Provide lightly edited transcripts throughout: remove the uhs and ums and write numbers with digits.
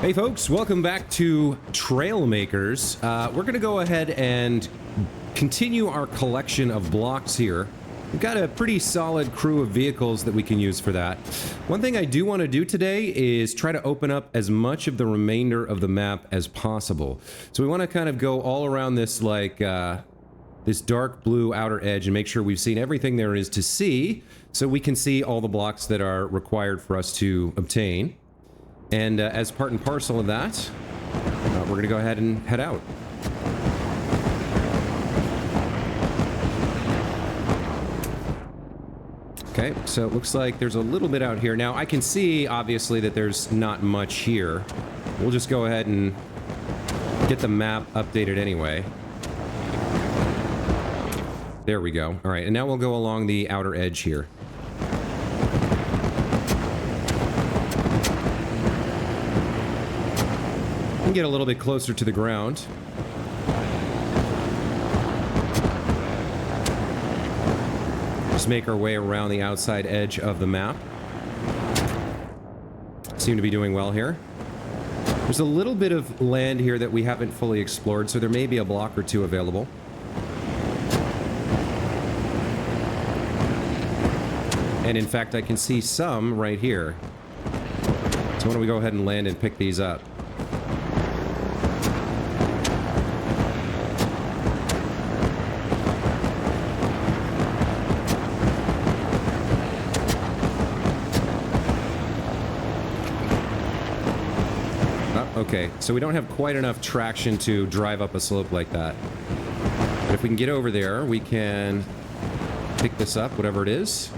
Hey folks, welcome back to Trailmakers. We're going to go ahead and continue our collection of blocks here. We've got a pretty solid crew of vehicles that we can use for that. One thing I do want to do today is try to open up as much of the remainder of the map as possible. So we want to kind of go all around this like this dark blue outer edge and make sure we've seen everything there is to see, so we can see all the blocks that are required for us to obtain. And as part and parcel of that, we're going to go ahead and head out. Okay, so it looks like there's a little bit out here. Now, I can see, obviously, that there's not much here. We'll just go ahead and get the map updated anyway. There we go. All right, and now we'll go along the outer edge here. Get a little bit closer to the ground. Just make our way around the outside edge of the map. Seem to be doing well here. There's a little bit of land here that we haven't fully explored, so there may be a block or two available. And in fact, I can see some right here. So why don't we go ahead and land and pick these up? Okay, so we don't have quite enough traction to drive up a slope like that. But if we can get over there, we can pick this up, whatever it is.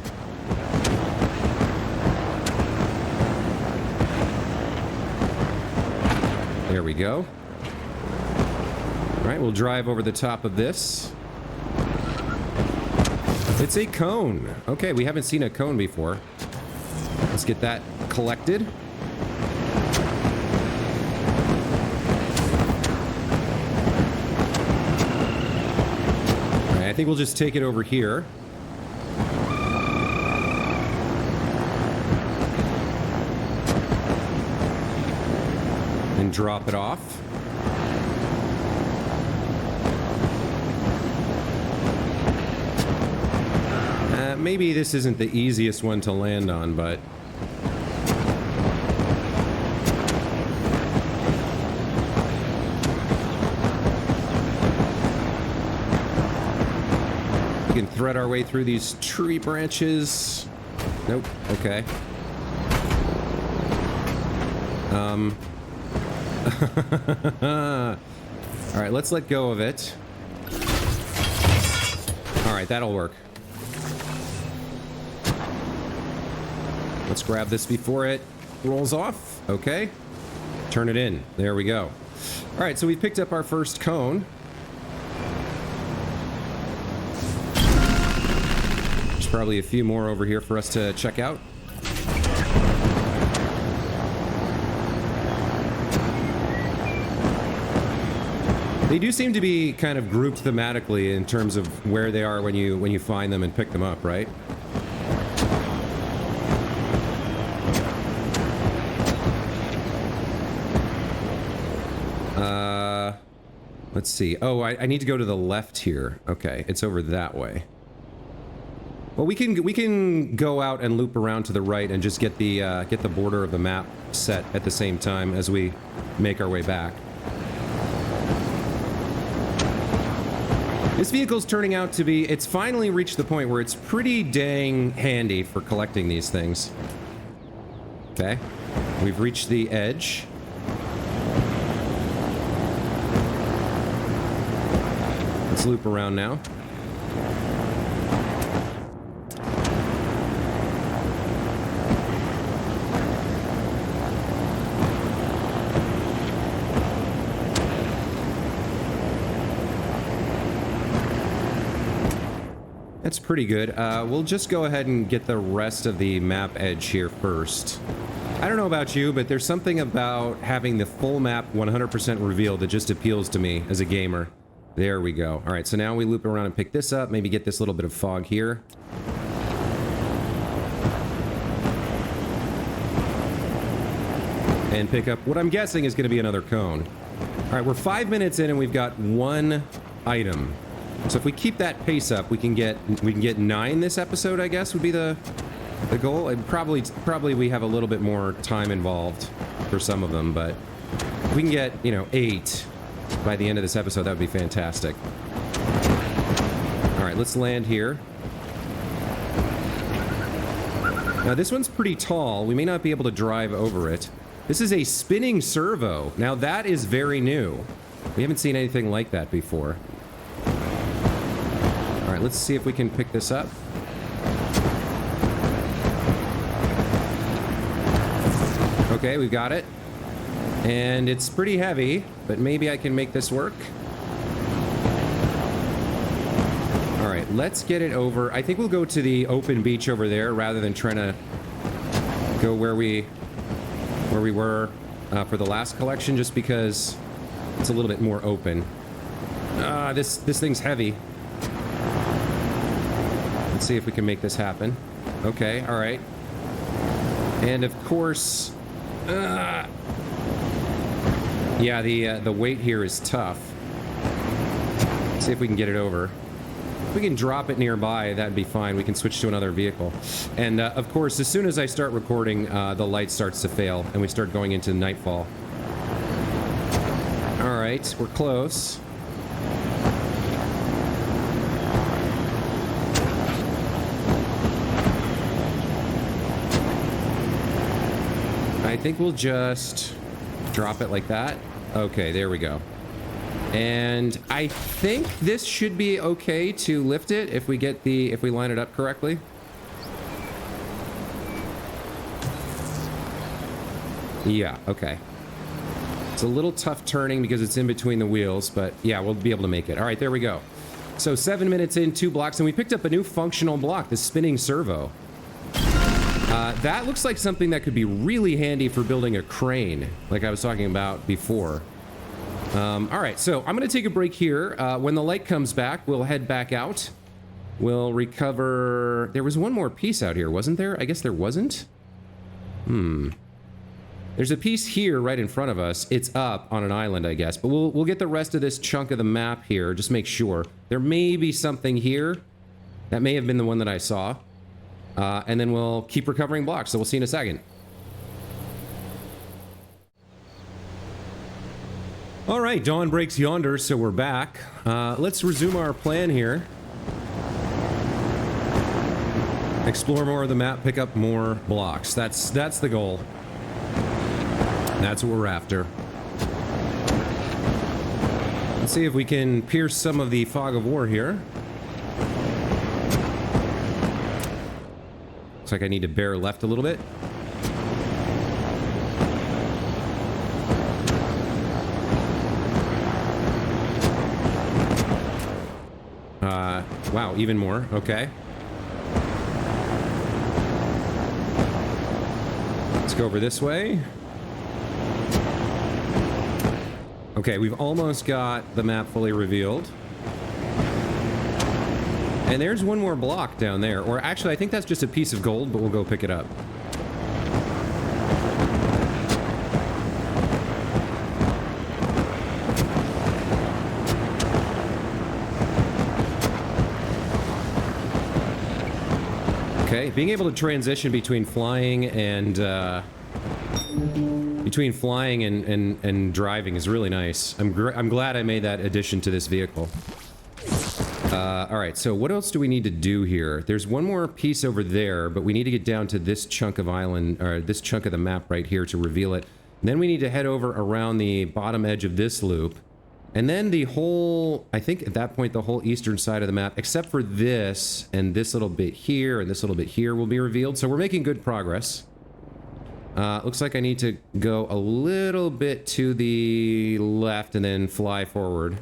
There we go. All right, we'll drive over the top of this. It's a cone. Okay, we haven't seen a cone before. Let's get that collected. I think we'll just take it over here. And drop it off. Maybe this isn't the easiest one to land on, but... we can thread our way through these tree branches. Nope. Okay. All right, let's let go of it. All right, that'll work. Let's grab this before it rolls off. Okay. Turn it in. There we go. All right, so we picked up our first cone. There's probably a few more over here for us to check out. They do seem to be kind of grouped thematically in terms of where they are when you find them and pick them up, right? Let's see. Oh, I need to go to the left here. Okay, it's over that way. Well, we can go out and loop around to the right and just get the border of the map set at the same time as we make our way back. This vehicle's turning out to be, it's finally reached the point where it's pretty dang handy for collecting these things. Okay, we've reached the edge. Let's loop around now. That's pretty good. We'll just go ahead and get the rest of the map edge here first. I don't know about you, but there's something about having the full map 100% revealed that just appeals to me as a gamer. There we go. All right, so now we loop around and pick this up, maybe get this little bit of fog here. and pick up what I'm guessing is going to be another cone. All right, we're 5 minutes in and we've got one item. So if we keep that pace up, we can get 9 this episode, I guess, would be the goal. And probably we have a little bit more time involved for some of them, but if we can get, 8 by the end of this episode, that would be fantastic. All right, let's land here. Now, this one's pretty tall. We may not be able to drive over it. This is a spinning servo. Now, that is very new. We haven't seen anything like that before. All right, let's see if we can pick this up. Okay, we've got it. And it's pretty heavy, but maybe I can make this work. All right, let's get it over. I think we'll go to the open beach over there rather than trying to go where we were for the last collection, just because it's a little bit more open. This thing's heavy. Let's see if we can make this happen. Okay, all right. And of course, yeah, the weight here is tough. Let's see if we can get it over. If we can drop it nearby, that'd be fine. We can switch to another vehicle. And of course, as soon as I start recording, the light starts to fail and we start going into nightfall. All right, we're close. I think we'll just drop it like that. Okay, there we go. And I think this should be okay to lift it if we line it up correctly. Yeah, okay. It's a little tough turning because it's in between the wheels, but yeah, we'll be able to make it. All right, there we go. So 7 minutes in, 2 blocks, and we picked up a new functional block, the spinning servo. That looks like something that could be really handy for building a crane, like I was talking about before. All right, so I'm going to take a break here. When the light comes back, we'll head back out. We'll recover... There was one more piece out here, wasn't there? I guess there wasn't? There's a piece here right in front of us. It's up on an island, I guess. But we'll get the rest of this chunk of the map here. Just make sure. There may be something here. That may have been the one that I saw. And then we'll keep recovering blocks. So we'll see in a second. All right, dawn breaks yonder, so we're back. Let's resume our plan here. Explore more of the map, pick up more blocks. That's the goal. That's what we're after. Let's see if we can pierce some of the fog of war here. Looks like I need to bear left a little bit. Wow, even more. Okay. Let's go over this way. Okay, we've almost got the map fully revealed. And there's one more block down there. Or actually, I think that's just a piece of gold, but we'll go pick it up. Okay, being able to transition between flying and driving is really nice. I'm glad I made that addition to this vehicle. All right, so what else do we need to do here? There's one more piece over there, but we need to get down to this chunk of island, or this chunk of the map right here to reveal it. And then we need to head over around the bottom edge of this loop. And then the whole, I think at that point, the whole eastern side of the map, except for this and this little bit here and this little bit here will be revealed. So we're making good progress. Looks like I need to go a little bit to the left and then fly forward.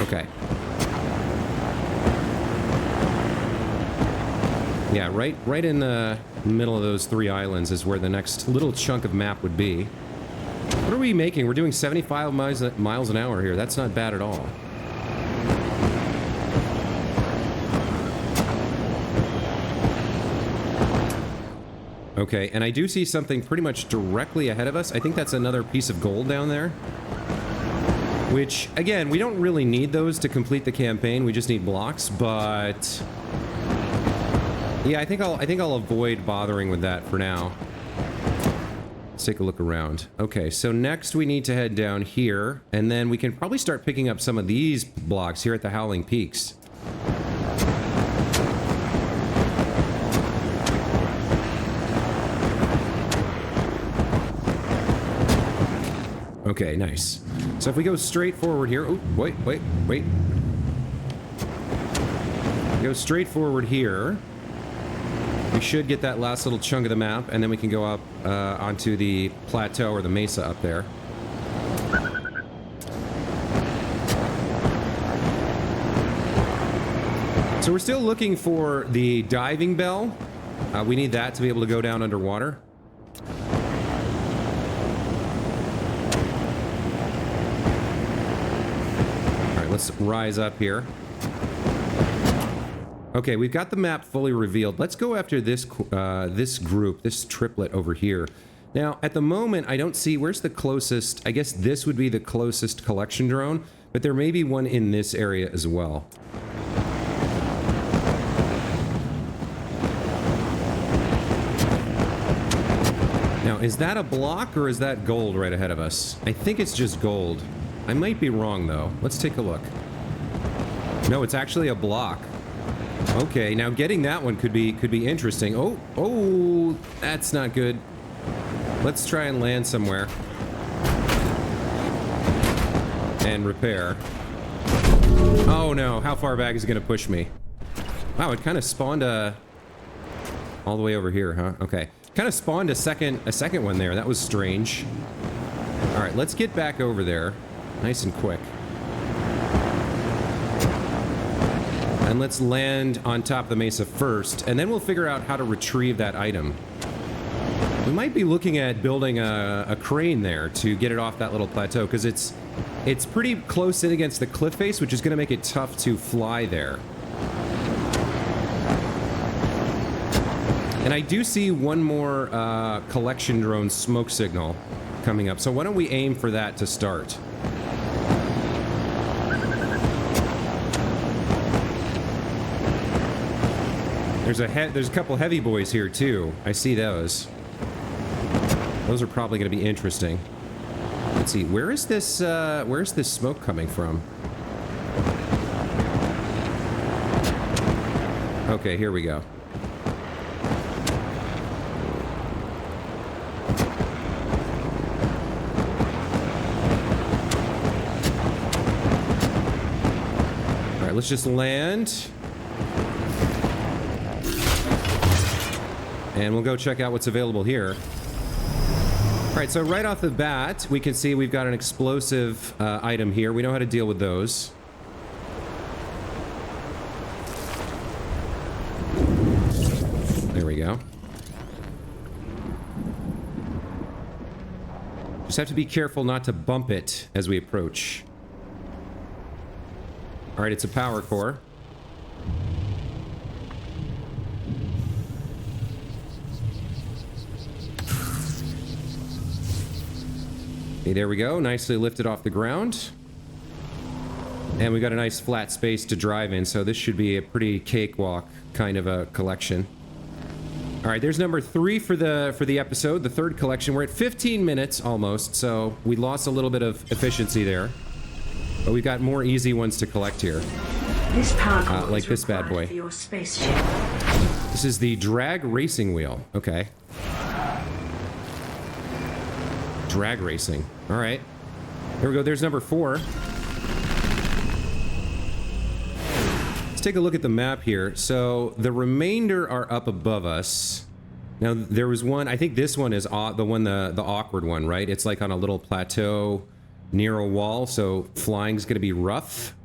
Okay. Yeah, right in the middle of those 3 islands is where the next little chunk of map would be. What are we making? We're doing 75 miles an hour here. That's not bad at all. Okay, and I do see something pretty much directly ahead of us. I think that's another piece of gold down there. Which, again, we don't really need those to complete the campaign. We just need blocks, but... yeah, I think I'll avoid bothering with that for now. Let's take a look around. Okay, so next we need to head down here, and then we can probably start picking up some of these blocks here at the Howling Peaks. Okay, nice. So if we go straight forward here... oh, wait. Go straight forward here. We should get that last little chunk of the map, and then we can go up onto the plateau or the mesa up there. So we're still looking for the diving bell. We need that to be able to go down underwater. Let's rise up here. Okay, we've got the map fully revealed. Let's go after this this group, this triplet over here. Now, at the moment, I don't see... where's the closest... I guess this would be the closest collection drone, but there may be one in this area as well. Now, is that a block or is that gold right ahead of us? I think it's just gold. I might be wrong, though. Let's take a look. No, it's actually a block. Okay, now getting that one could be interesting. Oh, that's not good. Let's try and land somewhere. And repair. Oh, no. How far back is it going to push me? Wow, it kind of spawned a... all the way over here, huh? Okay. Kind of spawned a second one there. That was strange. All right, let's get back over there. Nice and quick. And let's land on top of the mesa first, and then we'll figure out how to retrieve that item. We might be looking at building a crane there to get it off that little plateau, because it's pretty close in against the cliff face, which is going to make it tough to fly there. And I do see one more collection drone smoke signal coming up, so why don't we aim for that to start? There's a couple heavy boys here too. I see those. Those are probably going to be interesting. Let's see. Where's this smoke coming from? Okay, here we go. All right, let's just land. And we'll go check out what's available here. All right, so right off the bat, we can see we've got an explosive item here. We know how to deal with those. There we go. Just have to be careful not to bump it as we approach. All right, it's a power core. Okay, there we go. Nicely lifted off the ground. And we got a nice flat space to drive in, so this should be a pretty cakewalk kind of a collection. All right, there's number 3 for the episode, the third collection. We're at 15 minutes almost, so we lost a little bit of efficiency there. But we've got more easy ones to collect here. This power like this bad boy. for your spaceship. This is the drag racing wheel. Okay. Drag racing. All right. Here we go. There's number 4. Let's take a look at the map here. So the remainder are up above us. Now there was one. I think this one is the awkward one, right? It's like on a little plateau near a wall, so flying's going to be rough.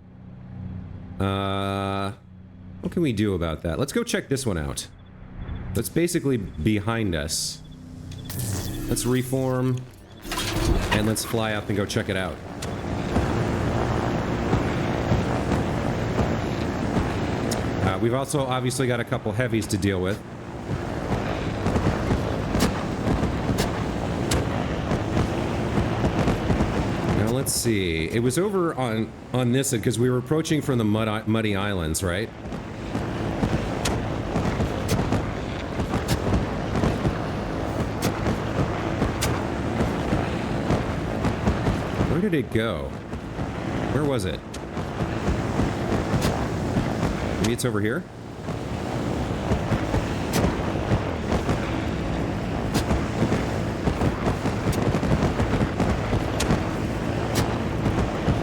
What can we do about that? Let's go check this one out. That's basically behind us. Let's reform. And let's fly up and go check it out. We've also obviously got a couple heavies to deal with. let's see. It was over on this because we were approaching from the muddy islands, right? Where did it go? Where was it? Maybe it's over here?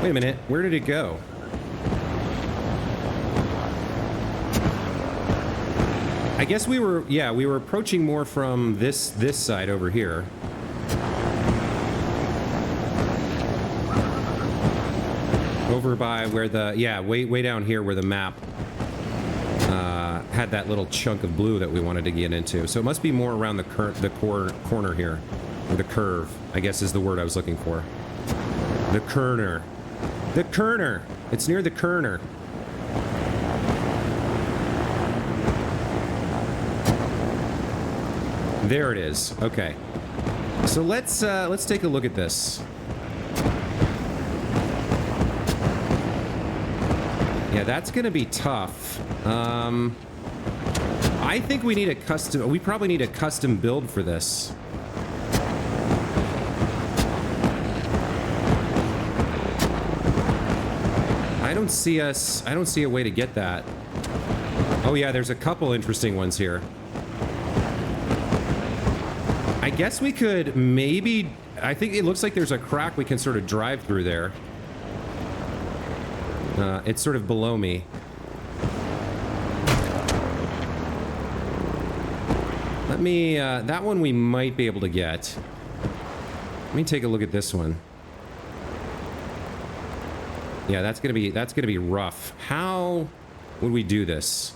Wait a minute, where did it go? I guess we were, yeah, we were approaching more from this side over here. Over by where the, yeah, way down here where the map had that little chunk of blue that we wanted to get into. So it must be more around the corner here. Or the curve, I guess is the word I was looking for. The kerner. The kerner! It's near the kerner. There it is. Okay. So let's take a look at this. Yeah, that's gonna be tough. I think we need a custom... We probably need a custom build for this. I don't see a way to get that. Oh yeah, there's a couple interesting ones here. I guess we could maybe... I think it looks like there's a crack we can sort of drive through there. It's sort of below me. Let me, that one we might be able to get. Let me take a look at this one. Yeah, that's gonna be rough. How would we do this?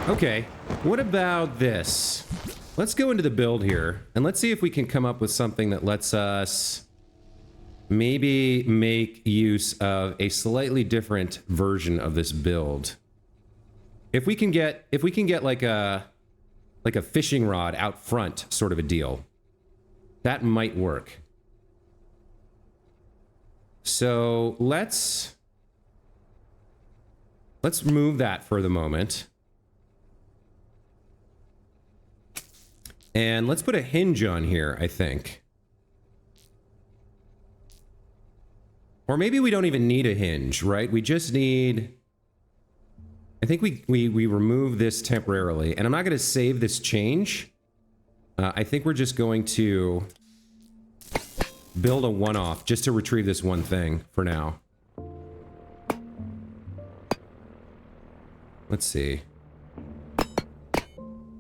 Okay, what about this? Let's go into the build here, and let's see if we can come up with something that lets us maybe make use of a slightly different version of this build. If we can get like a fishing rod out front sort of a deal, that might work. So let's move that for the moment. And let's put a hinge on here, I think. Or maybe we don't even need a hinge, right? We just need... I think we remove this temporarily. And I'm not going to save this change. I think we're just going to build a one-off just to retrieve this one thing for now. Let's see.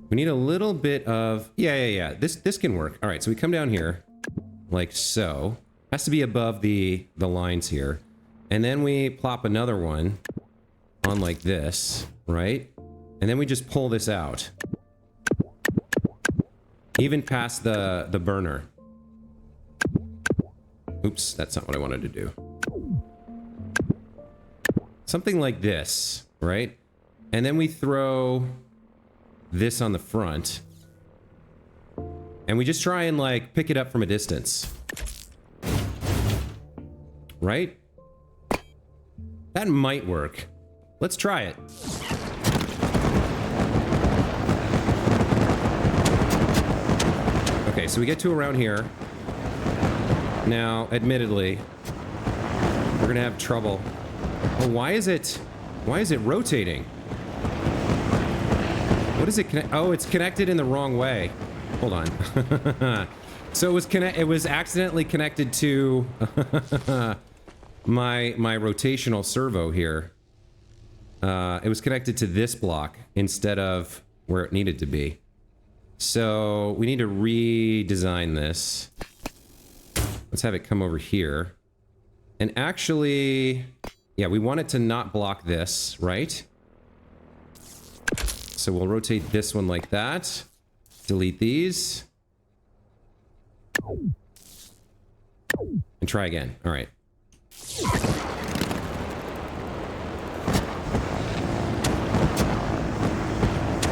We need a little bit of... Yeah. This can work. All right, so we come down here like so. Has to be above the lines here. And then we plop another one on like this, right? And then we just pull this out. Even past the burner. Oops, that's not what I wanted to do. Something like this, right? And then we throw this on the front. And we just try and like pick it up from a distance. Right? That might work. Let's try it. Okay, so we get to around here. Now, admittedly, we're gonna have trouble. Oh, why is it rotating? What is it connect? Oh, it's connected in the wrong way. Hold on. So it was accidentally connected to my rotational servo here. It was connected to this block instead of where it needed to be. So we need to redesign this. Let's have it come over here. And actually, yeah, we want it to not block this, right? So we'll rotate this one like that. Delete these. And try again. All right.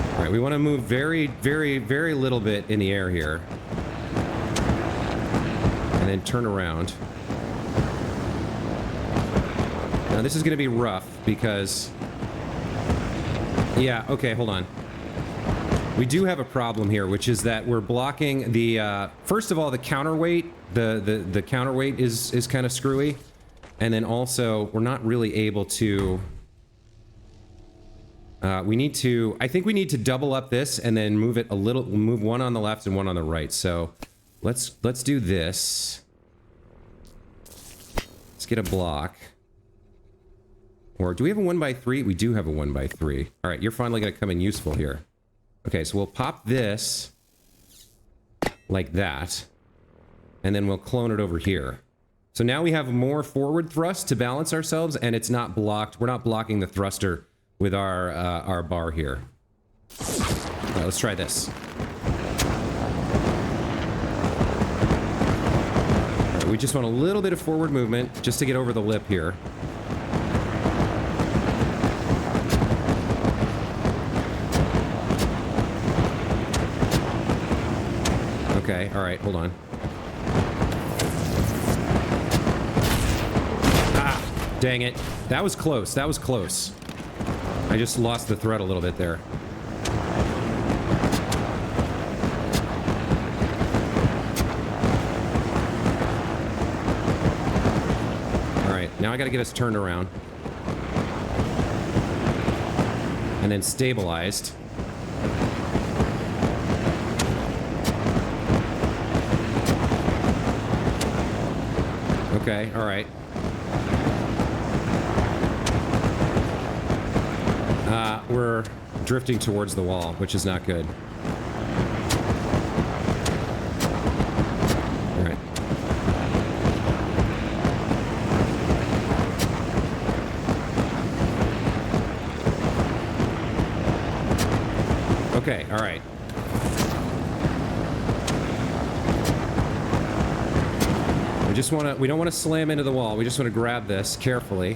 All right, we want to move very, very, very little bit in the air here. then turn around. Now this is going to be rough because... Yeah, okay, hold on. We do have a problem here, which is that we're blocking the... first of all, the counterweight. The counterweight is kind of screwy. And then also, we're not really able to... we need to... I think we need to double up this and then move it a little... Move one on the left and one on the right. So, let's do this. Let's get a block. Or do we have a 1x3? We do have a 1x3. Alright, you're finally going to come in useful here. Okay, so we'll pop this like that. And then we'll clone it over here. So now we have more forward thrust to balance ourselves, and it's not blocked. We're not blocking the thruster with our bar here. All right, let's try this. All right, we just want a little bit of forward movement just to get over the lip here. Okay, all right, hold on. Dang it. That was close. That was close. I just lost the thread a little bit there. Alright, now I gotta get us turned around. And then stabilized. Okay, alright. We're drifting towards the wall, which is not good. All right. Okay, all right. We don't want to slam into the wall. We just want to grab this carefully.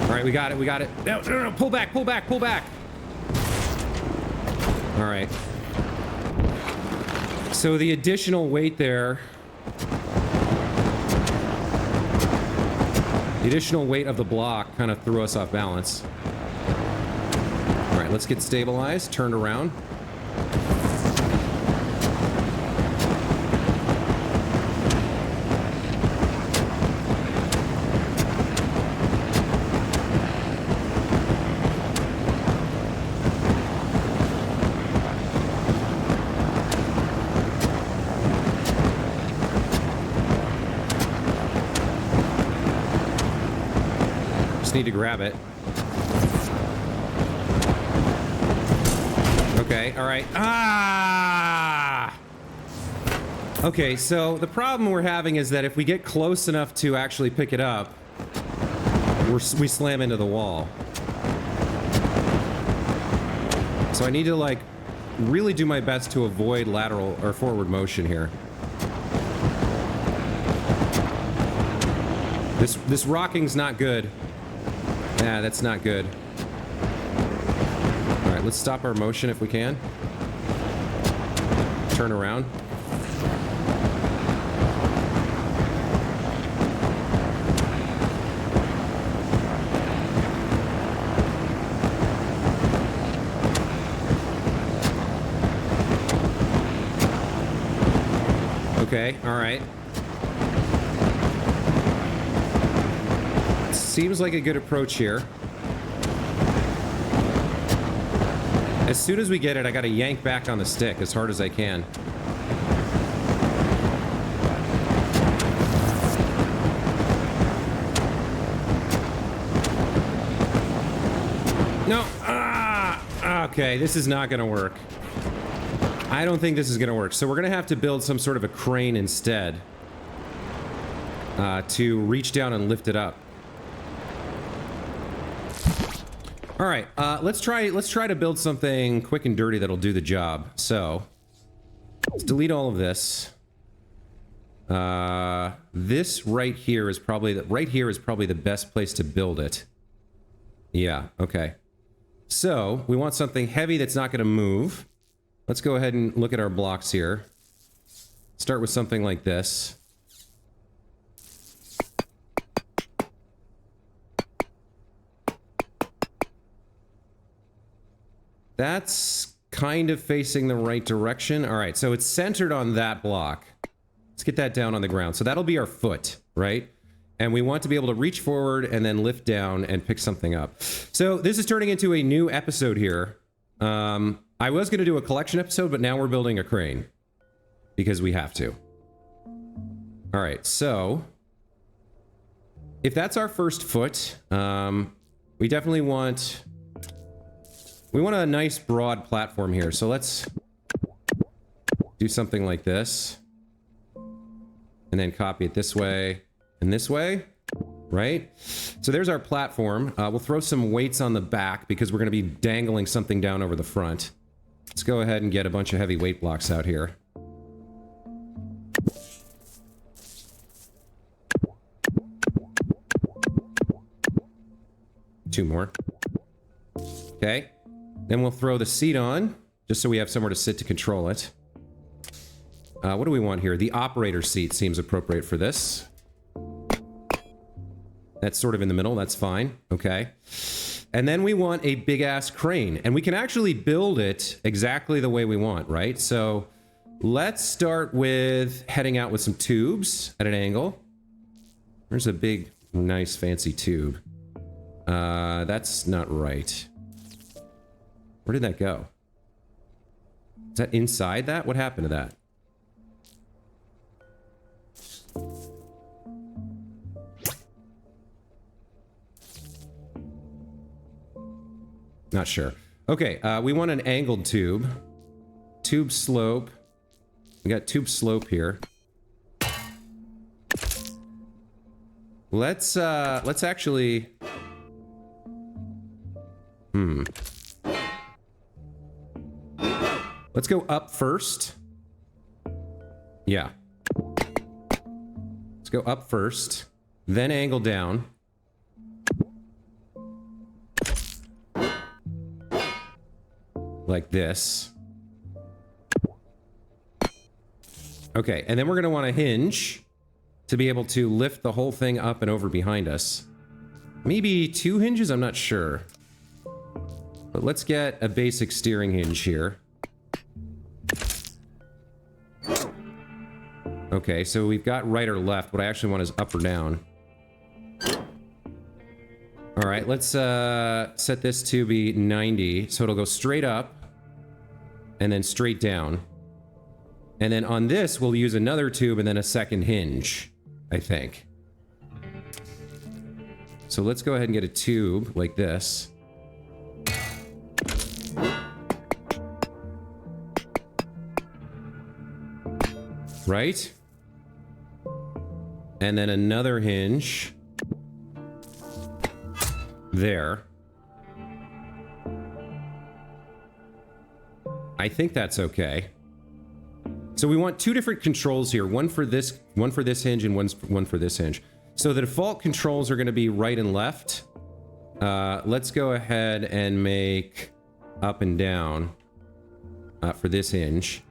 Alright, we got it, we got it. No, no, no, pull back, pull back, pull back. Alright. So the additional weight there... The additional weight of the block kind of threw us off balance. Alright, let's get stabilized, turned around. Need to grab it. Okay, all right. Ah! Okay, so the problem we're having is that if we get close enough to actually pick it up, we slam into the wall. So I need to, like, really do my best to avoid lateral or forward motion here. This rocking's not good. Yeah, that's not good. Alright, let's stop our motion if we can. Turn around. Okay, alright. Seems like a good approach here. As soon as we get it, I gotta yank back on the stick as hard as I can. No! Ah! Okay, this is not gonna work. I don't think this is gonna work. So we're gonna have to build some sort of a crane instead. To reach down and lift it up. All right, let's try to build something quick and dirty that'll do the job. So, let's delete all of this. This right here is probably the best place to build it. Yeah, okay. So, we want something heavy that's not going to move. let's go ahead and look at our blocks here. Start with something like this. That's kind of facing the right direction. All right, so it's centered on that block. Let's get that down on the ground. So that'll be our foot, right? And we want to be able to reach forward and then lift down and pick something up. So this is turning into a new episode here. I was going to do a collection episode, but now we're building a crane because we have to. All right, so if that's our first foot, we definitely want... We want a nice broad platform here, so let's do something like this. And then copy it this way and this way, right? So there's our platform. We'll throw some weights on the back because we're going to be dangling something down over the front. Let's go ahead and get a bunch of heavy weight blocks out here. Two more. Okay. Then we'll throw the seat on, just so we have somewhere to sit to control it. What do we want here? The operator seat seems appropriate for this. That's sort of in the middle. That's fine. Okay. And then we want a big-ass crane. And we can actually build it exactly the way we want, right? So let's start with heading out with some tubes at an angle. There's a big, nice, fancy tube. That's not right. Where did that go? Is that inside that? What happened to that? Not sure. Okay, we want an angled tube. Tube slope. We got tube slope here. Let's actually... Let's go up first. Yeah. Let's go up first, then angle down. Like this. Okay, and then we're going to want a hinge to be able to lift the whole thing up and over behind us. Maybe 2 hinges? I'm not sure. But let's get a basic steering hinge here. Okay, so we've got right or left. What I actually want is up or down. All right, let's set this to be 90. So it'll go straight up and then straight down. And then on this, we'll use another tube and then a second hinge, I think. So let's go ahead and get a tube like this. Right? And then another hinge. There. I think that's okay. So we want 2 different controls here. One for this hinge and one for this hinge. So the default controls are going to be right and left. Let's go ahead and make up and down for this hinge.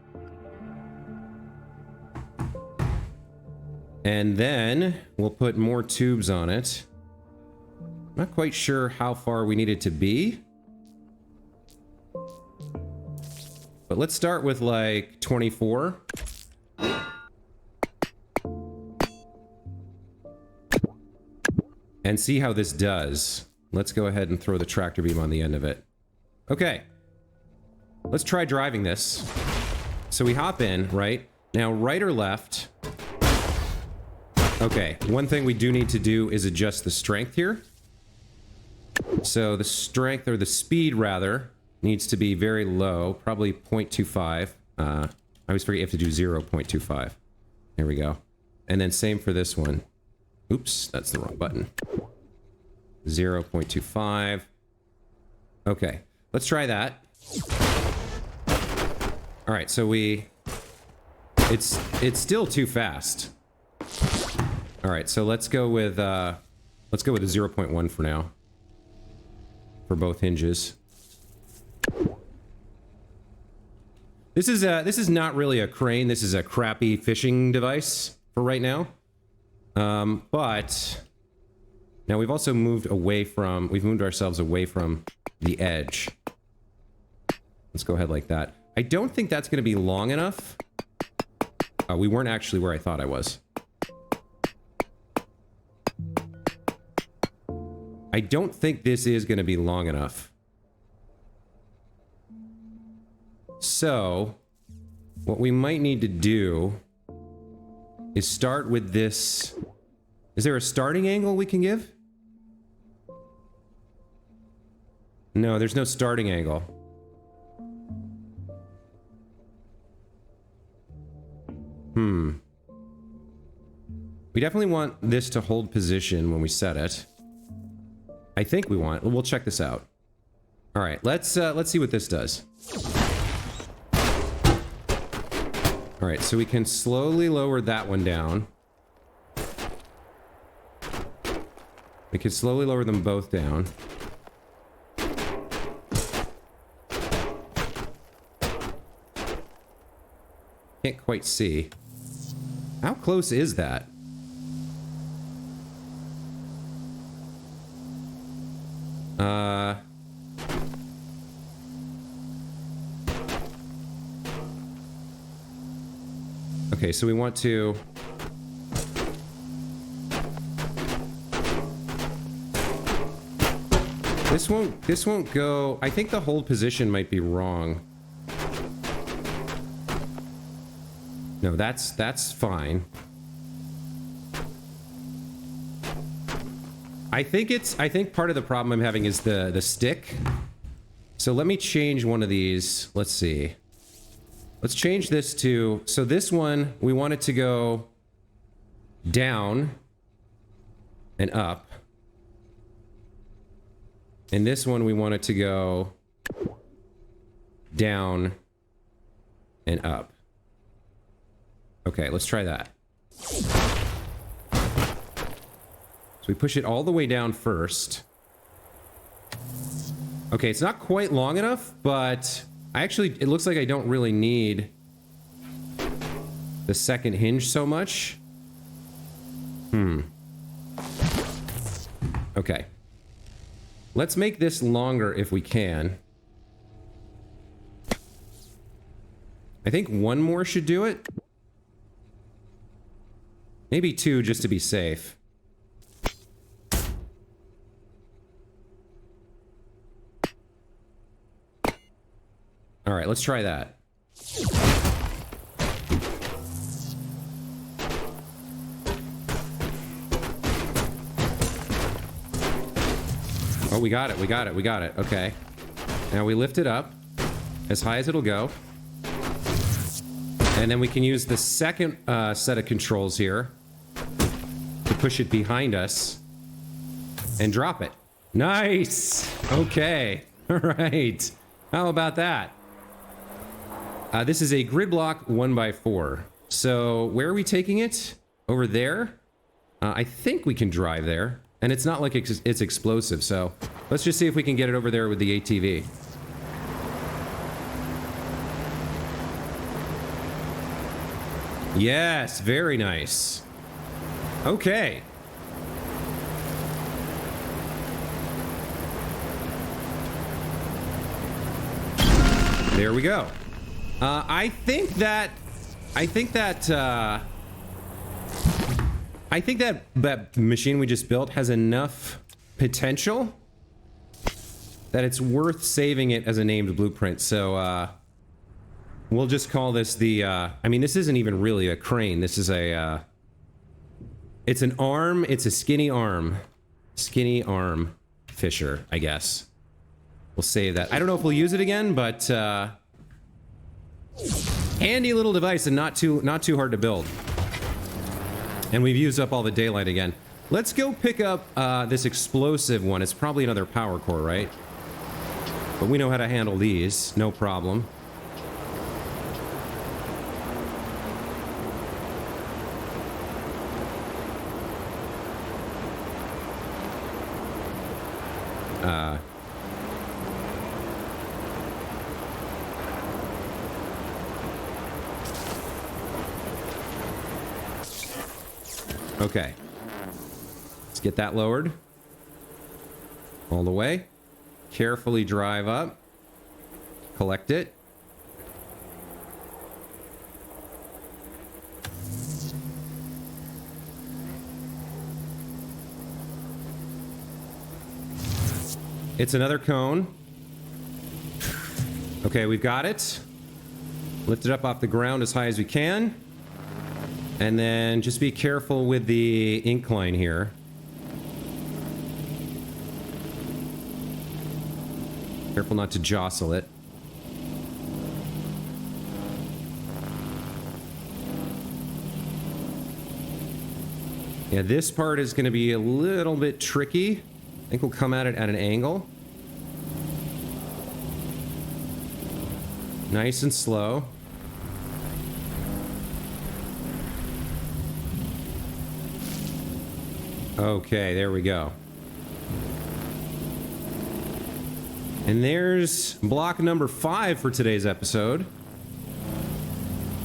And then we'll put more tubes on it. Not quite sure how far we need it to be. But let's start with like 24. And see how this does. Let's go ahead and throw the tractor beam on the end of it. Okay. Let's try driving this. So we hop in, right? Now, right or left? Okay, one thing we do need to do is adjust the strength here. So the strength, or the speed rather, needs to be very low, probably 0.25. I always forget you have to do 0.25. There we go. And then same for this one. Oops, that's the wrong button. 0.25. Okay, let's try that. All right, so it's still too fast. All right, so let's go with a 0.1 for now. For both hinges. This is not really a crane. This is a crappy fishing device for right now. But now we've also moved ourselves away from the edge. Let's go ahead like that. I don't think that's going to be long enough. We weren't actually where I thought I was. I don't think this is going to be long enough. So, what we might need to do is start with this. Is there a starting angle we can give? No, there's no starting angle. We definitely want this to hold position when we set it. I think we want. We'll check this out. All right, let's see what this does. All right, so we can slowly lower that one down. We can slowly lower them both down. Can't quite see. How close is that? Okay, so we want to... This won't go... I think the hold position might be wrong. No, that's fine. I think part of the problem I'm having is the stick. So let me change one of these. Let's see. Let's change this to... So this one, we want it to go down and up. And this one, we want it to go down and up. Okay, let's try that. So we push it all the way down first. Okay, it's not quite long enough, but it looks like I don't really need the second hinge so much. Okay. Let's make this longer if we can. I think one more should do it. Maybe two, just to be safe. All right, let's try that. Oh, we got it, we got it, we got it. Okay. Now we lift it up as high as it'll go. And then we can use the second set of controls here to push it behind us and drop it. Nice! Okay. All right. How about that? This is a grid block 1x4. So where are we taking it? Over there? I think we can drive there. And it's not like it's explosive, so let's just see if we can get it over there with the ATV. Yes, very nice. Okay. There we go. I think that machine we just built has enough potential that it's worth saving it as a named blueprint. So we'll just call this the I mean, this isn't even really a crane. This is a it's an arm. It's a skinny arm fisher, I guess. We'll save that. I don't know if we'll use it again, but handy little device and not too hard to build. And we've used up all the daylight again. Let's go pick up this explosive one. It's probably another power core, right? But we know how to handle these, no problem. Okay. Let's get that lowered. All the way. Carefully drive up. Collect it. It's another cone. Okay, we've got it. Lift it up off the ground as high as we can. And then just be careful with the incline here. Careful not to jostle it. Yeah, this part is going to be a little bit tricky. I think we'll come at it at an angle. Nice and slow. Okay, there we go. And there's block number 5 for today's episode.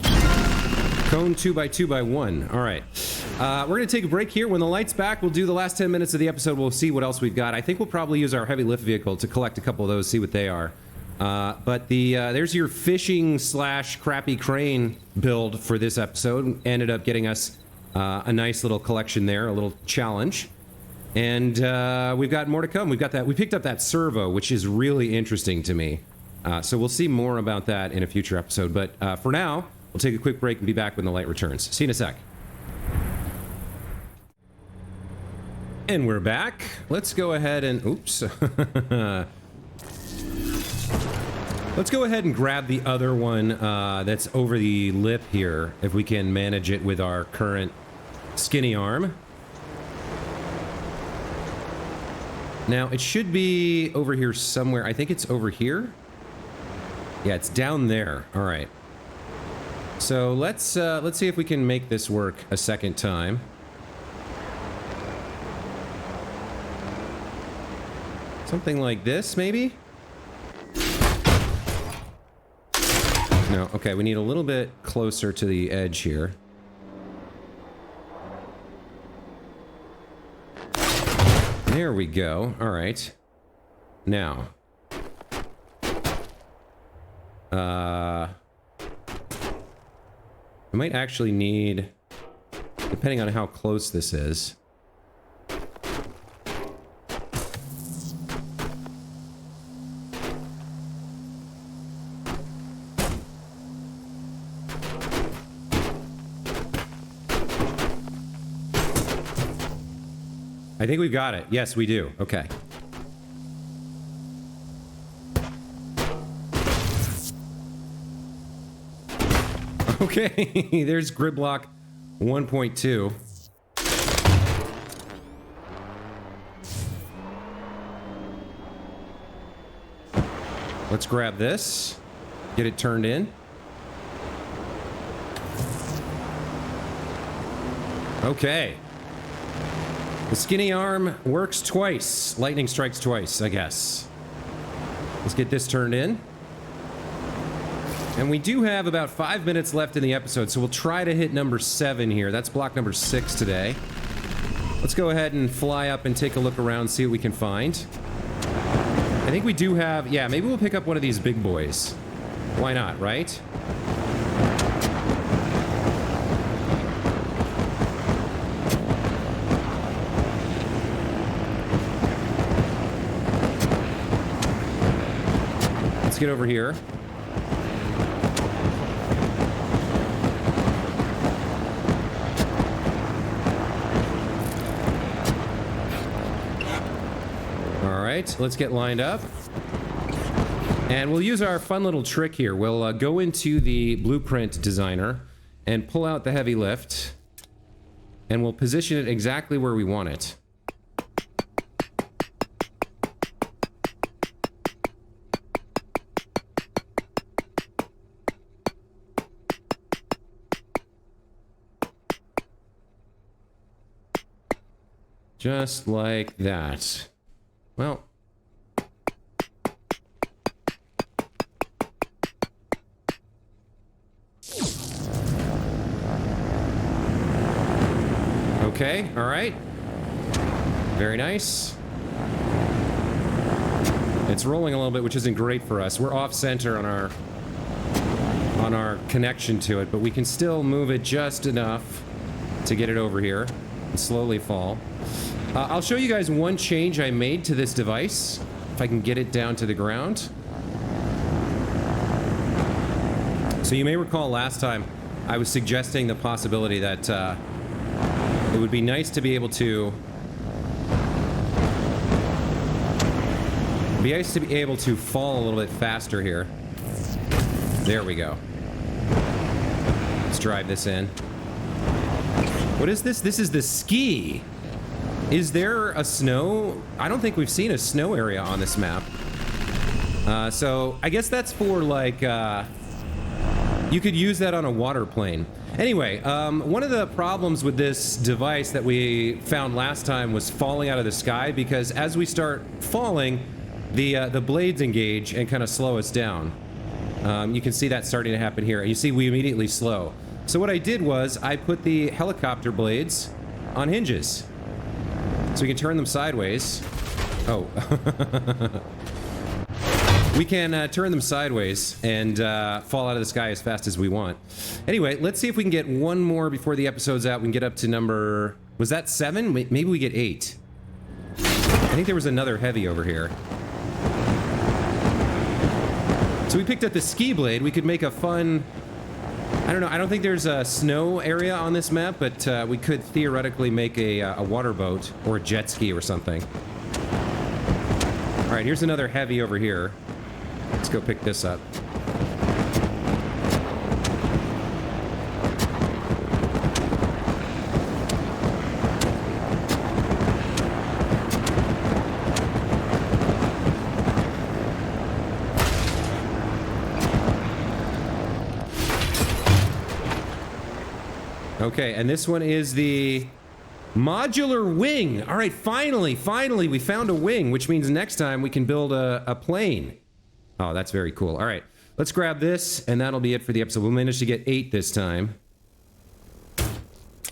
Cone 2x2x1. All right. We're going to take a break here. When the light's back, we'll do the last 10 minutes of the episode. We'll see what else we've got. I think we'll probably use our heavy lift vehicle to collect a couple of those, see what they are. But there's your fishing / crappy crane build for this episode. Ended up getting us a nice little collection there, a little challenge. And we've got more to come. We've got that. We picked up that servo, which is really interesting to me. So we'll see more about that in a future episode. But for now, we'll take a quick break and be back when the light returns. See you in a sec. And we're back. Let's go ahead and... Oops. Let's go ahead and grab the other one that's over the lip here, if we can manage it with our current skinny arm. Now, it should be over here somewhere. I think it's over here. Yeah, it's down there. All right. So let's see if we can make this work a second time. Something like this, maybe? No, okay, we need a little bit closer to the edge here. There we go. All right. Now. I might actually need, depending on how close this is. I think we've got it. Yes, we do. Okay. Okay, there's grid block 1.2. Let's grab this. Get it turned in. Okay. The skinny arm works twice. Lightning strikes twice, I guess. Let's get this turned in. And we do have about 5 minutes left in the episode, so we'll try to hit number 7 here. That's block number 6 today. Let's go ahead and fly up and take a look around, see what we can find. I think we do have... Yeah, maybe we'll pick up one of these big boys. Why not, right? Let's get over here. Alright, let's get lined up. And we'll use our fun little trick here. We'll go into the blueprint designer and pull out the heavy lift. And we'll position it exactly where we want it. Just like that. Well. Okay, all right. Very nice. It's rolling a little bit, which isn't great for us. We're off center on our connection to it, but we can still move it just enough to get it over here and slowly fall. I'll show you guys one change I made to this device, if I can get it down to the ground. So you may recall last time I was suggesting the possibility that it would be nice to be able to fall a little bit faster here. There we go. Let's drive this in. What is this? This is the ski. Is there a snow? I don't think we've seen a snow area on this map. So I guess that's for like, you could use that on a water plane. Anyway, one of the problems with this device that we found last time was falling out of the sky, because as we start falling, the blades engage and kind of slow us down. You can see that starting to happen here. You see we immediately slow. So what I did was I put the helicopter blades on hinges. So we can turn them sideways. Oh. We can turn them sideways and fall out of the sky as fast as we want. Anyway, let's see if we can get one more before the episode's out. We can get up to number... Was that 7? Maybe we get 8. I think there was another heavy over here. So we picked up the ski blade. We could make a fun... I don't know. I don't think there's a snow area on this map, but we could theoretically make a water boat or a jet ski or something. All right, here's another heavy over here. Let's go pick this up. Okay, and this one is the modular wing. All right, finally, we found a wing, which means next time we can build a plane. Oh, that's very cool. All right, let's grab this, and that'll be it for the episode. We'll manage to get 8 this time.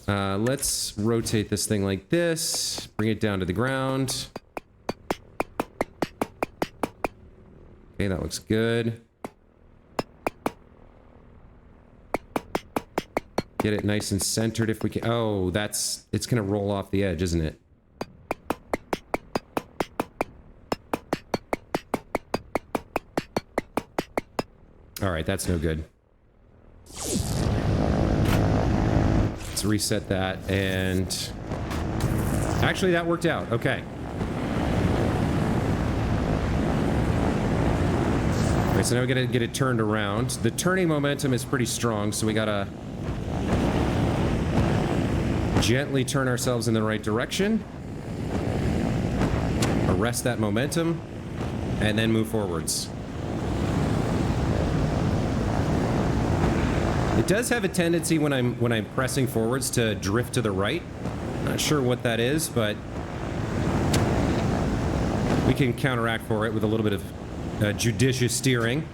Let's rotate this thing like this. Bring it down to the ground. Okay, that looks good. Get it nice and centered if we can. Oh, it's gonna roll off the edge, isn't it? All right, that's no good. Let's reset that, and actually that worked out. Okay. All right, so now we gotta get it turned around. The turning momentum is pretty strong, so we gotta gently turn ourselves in the right direction, arrest that momentum, and then move forwards. It does have a tendency when I'm pressing forwards to drift to the right. Not sure what that is, but we can counteract for it with a little bit of judicious steering.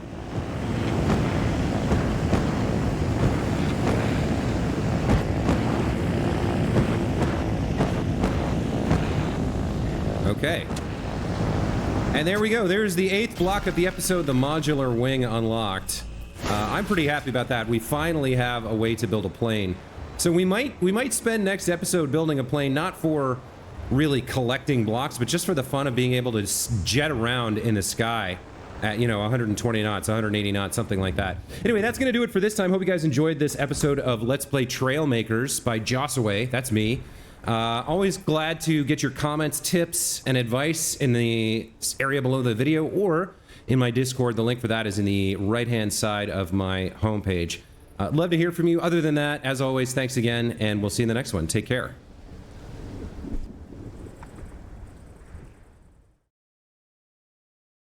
Okay. And there we go. There's the 8th block of the episode, the modular wing unlocked. I'm pretty happy about that. We finally have a way to build a plane. So we might spend next episode building a plane, not for really collecting blocks, but just for the fun of being able to jet around in the sky at, 120 knots, 180 knots, something like that. Anyway, that's going to do it for this time. Hope you guys enjoyed this episode of Let's Play Trailmakers by Jossaway. That's me. Always glad to get your comments, tips, and advice in the area below the video or in my Discord. The link for that is in the right-hand side of my homepage. Love to hear from you. Other than that, as always, thanks again, and we'll see you in the next one. Take care.